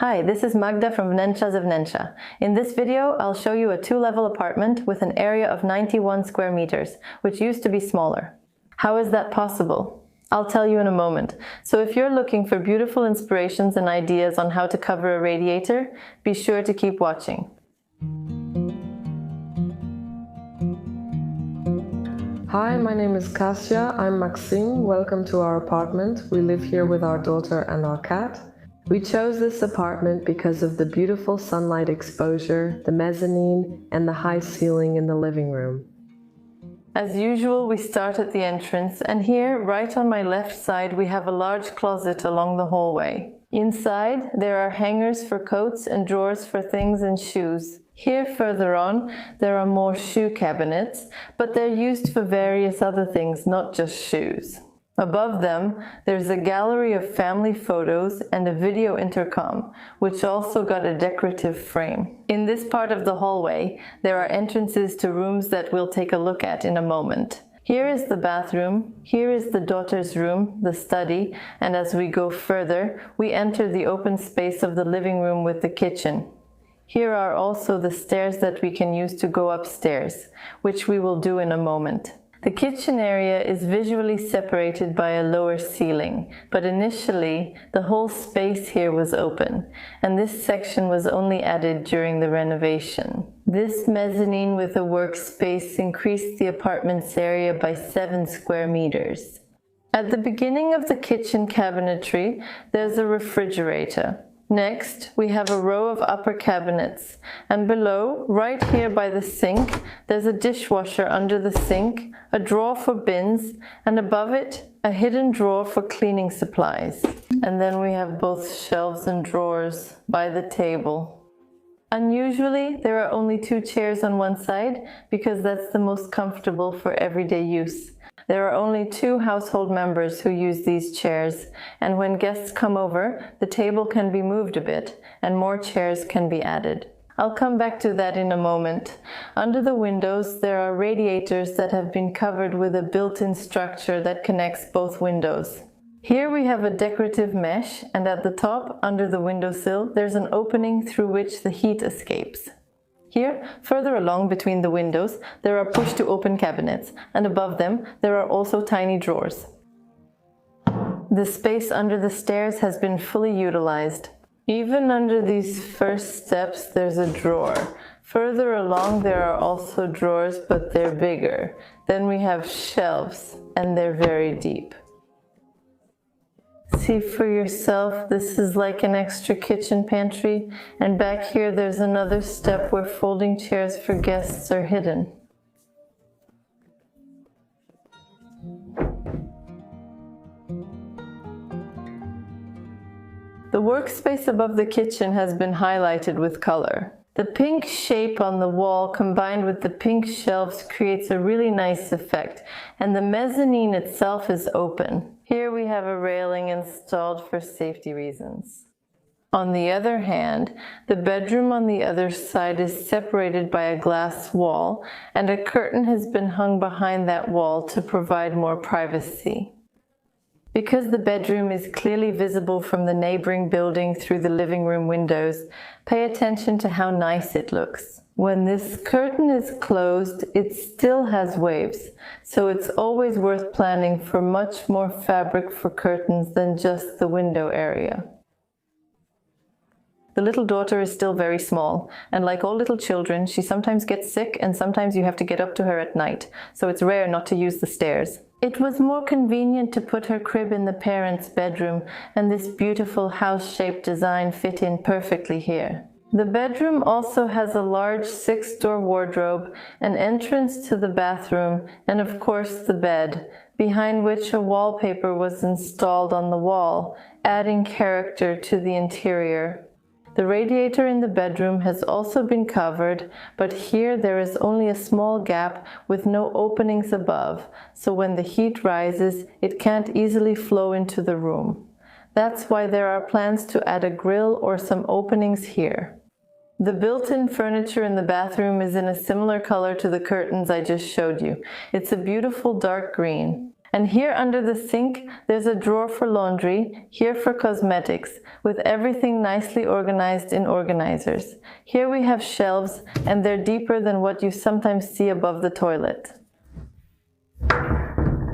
Hi, this is Magda from wnetrzazewnetrza. In this video, I'll show you a two-level apartment with an area of 91 square meters, which used to be smaller. How is that possible? I'll tell you in a moment. So if you're looking for beautiful inspirations and ideas on how to cover a radiator, be sure to keep watching. Hi, my name is Kasia. I'm Maxime. Welcome to our apartment. We live here with our daughter and our cat. We chose this apartment because of the beautiful sunlight exposure, the mezzanine, and the high ceiling in the living room. As usual, we start at the entrance, and here, right on my left side, we have a large closet along the hallway. Inside, there are hangers for coats and drawers for things and shoes. Here further on, there are more shoe cabinets, but they're used for various other things, not just shoes. Above them, there's a gallery of family photos and a video intercom, which also got a decorative frame. In this part of the hallway, there are entrances to rooms that we'll take a look at in a moment. Here is the bathroom, here is the daughter's room, the study, and as we go further, we enter the open space of the living room with the kitchen. Here are also the stairs that we can use to go upstairs, which we will do in a moment. The kitchen area is visually separated by a lower ceiling, but initially the whole space here was open, and this section was only added during the renovation. This mezzanine with a workspace increased the apartment's area by 7 square meters. At the beginning of the kitchen cabinetry, there's a refrigerator. Next, we have a row of upper cabinets, and below, right here by the sink, there's a dishwasher under the sink, a drawer for bins, and above it, a hidden drawer for cleaning supplies. And then we have both shelves and drawers by the table. Unusually, there are only 2 chairs on one side because that's the most comfortable for everyday use. There are only 2 household members who use these chairs, and when guests come over, the table can be moved a bit, and more chairs can be added. I'll come back to that in a moment. Under the windows, there are radiators that have been covered with a built-in structure that connects both windows. Here we have a decorative mesh, and at the top, under the windowsill, there's an opening through which the heat escapes. Here, further along between the windows, there are push-to-open cabinets, and above them, there are also tiny drawers. The space under the stairs has been fully utilized. Even under these first steps, there's a drawer. Further along, there are also drawers, but they're bigger. Then we have shelves, and they're very deep. See for yourself, this is like an extra kitchen pantry, and back here there's another step where folding chairs for guests are hidden. The workspace above the kitchen has been highlighted with color. The pink shape on the wall combined with the pink shelves creates a really nice effect, and the mezzanine itself is open. Here we have a railing installed for safety reasons. On the other hand, the bedroom on the other side is separated by a glass wall, and a curtain has been hung behind that wall to provide more privacy. Because the bedroom is clearly visible from the neighboring building through the living room windows, pay attention to how nice it looks. When this curtain is closed, it still has waves, so it's always worth planning for much more fabric for curtains than just the window area. The little daughter is still very small, and like all little children, she sometimes gets sick and sometimes you have to get up to her at night, so it's rare not to use the stairs. It was more convenient to put her crib in the parents' bedroom, and this beautiful house-shaped design fit in perfectly here. The bedroom also has a large 6-door wardrobe, an entrance to the bathroom, and of course the bed, behind which a wallpaper was installed on the wall, adding character to the interior. The radiator in the bedroom has also been covered, but here there is only a small gap with no openings above, so when the heat rises, it can't easily flow into the room. That's why there are plans to add a grill or some openings here. The built-in furniture in the bathroom is in a similar color to the curtains I just showed you. It's a beautiful dark green. And here under the sink, there's a drawer for laundry, here for cosmetics, with everything nicely organized in organizers. Here we have shelves, and they're deeper than what you sometimes see above the toilet.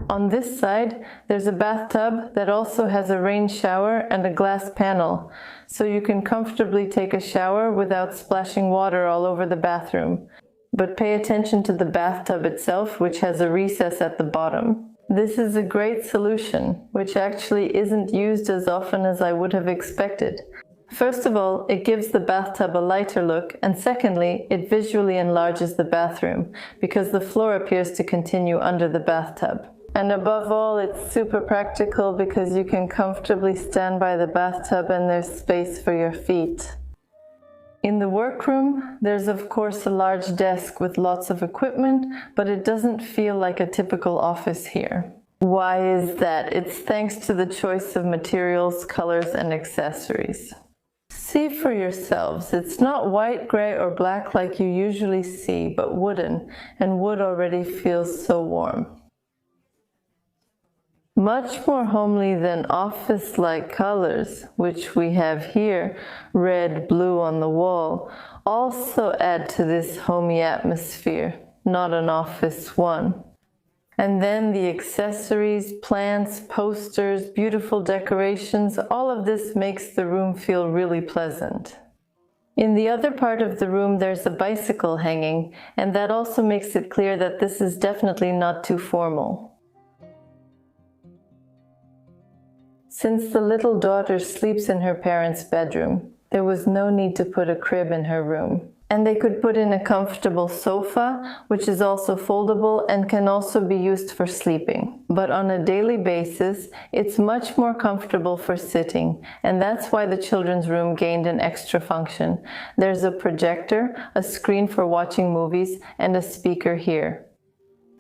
On this side, there's a bathtub that also has a rain shower and a glass panel, so you can comfortably take a shower without splashing water all over the bathroom. But pay attention to the bathtub itself, which has a recess at the bottom. This is a great solution, which actually isn't used as often as I would have expected. First of all, it gives the bathtub a lighter look, and secondly, it visually enlarges the bathroom, because the floor appears to continue under the bathtub. And above all, it's super practical because you can comfortably stand by the bathtub and there's space for your feet. In the workroom, there's of course a large desk with lots of equipment, but it doesn't feel like a typical office here. Why is that? It's thanks to the choice of materials, colors, and accessories. See for yourselves, it's not white, gray, or black like you usually see, but wooden, and wood already feels so warm. Much more homely than office-like colors, which we have here, red, blue on the wall, also add to this homey atmosphere, not an office one. And then the accessories, plants, posters, beautiful decorations, all of this makes the room feel really pleasant. In the other part of the room there's a bicycle hanging, and that also makes it clear that this is definitely not too formal. Since the little daughter sleeps in her parents' bedroom, there was no need to put a crib in her room. And they could put in a comfortable sofa, which is also foldable and can also be used for sleeping. But on a daily basis, it's much more comfortable for sitting, and that's why the children's room gained an extra function. There's a projector, a screen for watching movies, and a speaker here.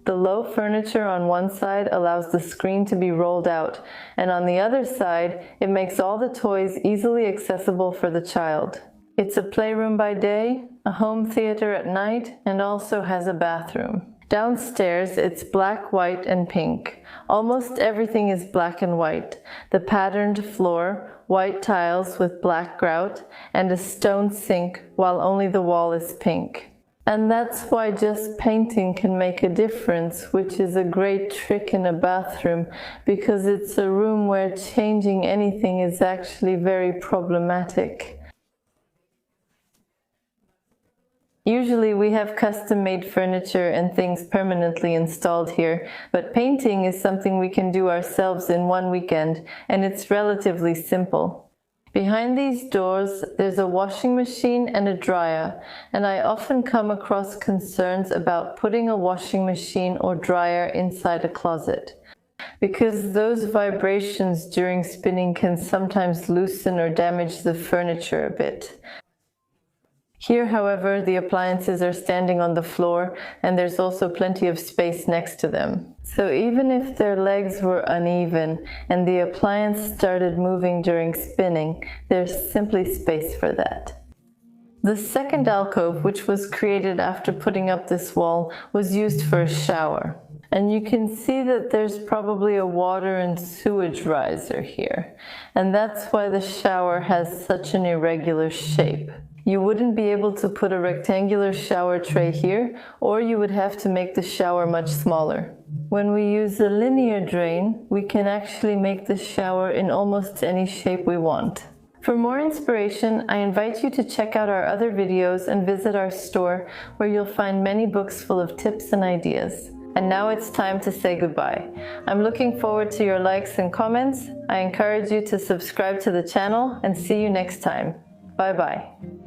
The low furniture on one side allows the screen to be rolled out, and on the other side, it makes all the toys easily accessible for the child. It's a playroom by day, a home theater at night, and also has a bathroom. Downstairs, it's black, white, and pink. Almost everything is black and white. The patterned floor, white tiles with black grout, and a stone sink, while only the wall is pink. And that's why just painting can make a difference, which is a great trick in a bathroom, because it's a room where changing anything is actually very problematic. Usually we have custom-made furniture and things permanently installed here, but painting is something we can do ourselves in one weekend, and it's relatively simple. Behind these doors, there's a washing machine and a dryer, and I often come across concerns about putting a washing machine or dryer inside a closet, because those vibrations during spinning can sometimes loosen or damage the furniture a bit. Here, however, the appliances are standing on the floor, and there's also plenty of space next to them. So even if their legs were uneven and the appliance started moving during spinning, there's simply space for that. The second alcove, which was created after putting up this wall, was used for a shower. And you can see that there's probably a water and sewage riser here. And that's why the shower has such an irregular shape. You wouldn't be able to put a rectangular shower tray here, or you would have to make the shower much smaller. When we use a linear drain, we can actually make the shower in almost any shape we want. For more inspiration, I invite you to check out our other videos and visit our store, where you'll find many books full of tips and ideas. And now it's time to say goodbye. I'm looking forward to your likes and comments. I encourage you to subscribe to the channel, and see you next time. Bye bye.